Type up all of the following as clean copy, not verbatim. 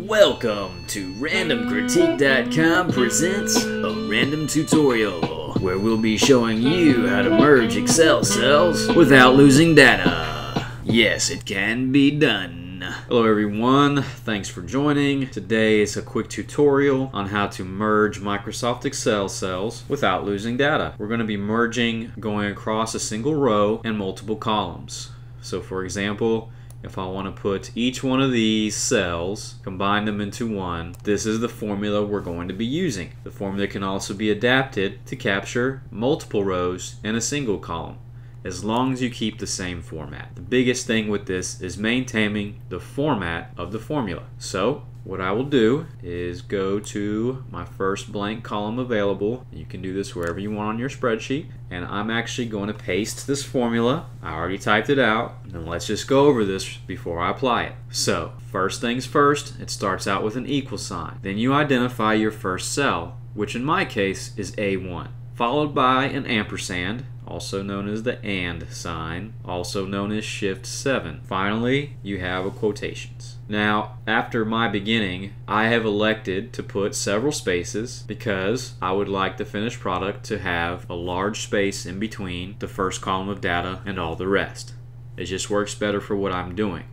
Welcome to RandomCritique.com presents a random tutorial where we'll be showing you how to merge Excel cells without losing data. Yes, it can be done. Hello everyone, thanks for joining. Today is a quick tutorial on how to merge Microsoft Excel cells without losing data. We're going to be merging going across a single row and multiple columns. So for example, if I want to put each one of these cells, combine them into one, this is the formula we're going to be using. The formula can also be adapted to capture multiple rows in a single column, as long as you keep the same format. The biggest thing with this is maintaining the format of the formula. So what I will do is go to my first blank column available. You can do this wherever you want on your spreadsheet. And I'm actually going to paste this formula. I already typed it out. And let's just go over this before I apply it. So first things first, it starts out with an equal sign. Then you identify your first cell, which in my case is A1, followed by an ampersand, also known as the AND sign, also known as Shift 7. Finally, you have a quotations. Now, after my beginning, I have elected to put several spaces because I would like the finished product to have a large space in between the first column of data and all the rest. It just works better for what I'm doing.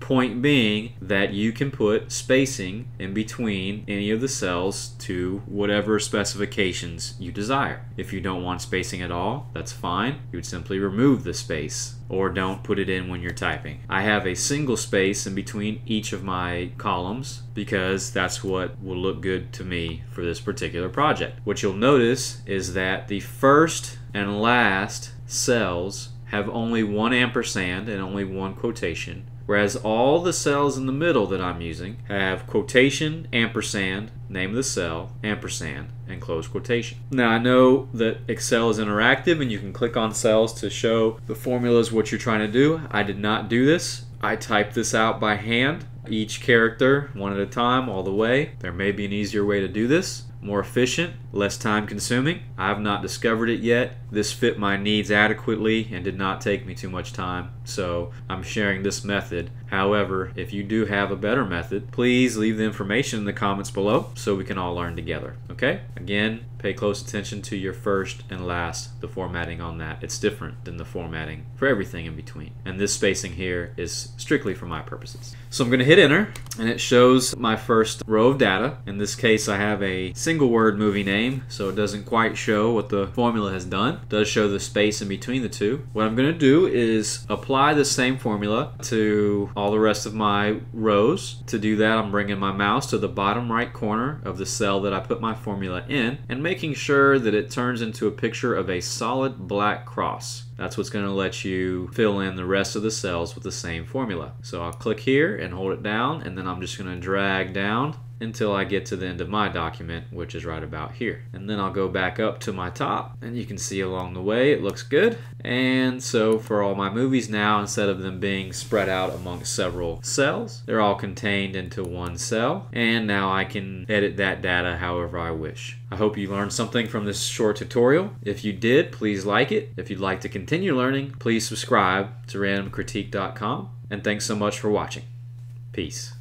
Point being that you can put spacing in between any of the cells to whatever specifications you desire. If you don't want spacing at all, that's fine. You would simply remove the space or don't put it in when you're typing. I have a single space in between each of my columns because that's what will look good to me for this particular project. What you'll notice is that the first and last cells have only one ampersand and only one quotation, whereas all the cells in the middle that I'm using have quotation, ampersand, name of the cell, ampersand, and close quotation. Now I know that Excel is interactive and you can click on cells to show the formulas what you're trying to do. I did not do this. I typed this out by hand, each character one at a time all the way. There may be an easier way to do this, more efficient, less time consuming. I have not discovered it yet. This fit my needs adequately and did not take me too much time, so I'm sharing this method. However, if you do have a better method, please leave the information in the comments below so we can all learn together, okay? Again, pay close attention to your first and last, the formatting on that. It's different than the formatting for everything in between. And this spacing here is strictly for my purposes. So I'm going to hit enter, and it shows my first row of data. In this case, I have a single word movie name, so it doesn't quite show what the formula has done. It does show the space in between the two. What I'm going to do is apply the same formula to all the rest of my rows. To do that, I'm bringing my mouse to the bottom right corner of the cell that I put my formula in and making sure that it turns into a picture of a solid black cross. That's what's going to let you fill in the rest of the cells with the same formula. So I'll click here and hold it down, and then I'm just going to drag down until I get to the end of my document, which is right about here. And then I'll go back up to my top, and you can see along the way it looks good. And so for all my movies now, instead of them being spread out amongst several cells, they're all contained into one cell. And now I can edit that data however I wish. I hope you learned something from this short tutorial. If you did, please like it. If you'd like to continue learning, please subscribe to RandomCritique.com. And thanks so much for watching. Peace.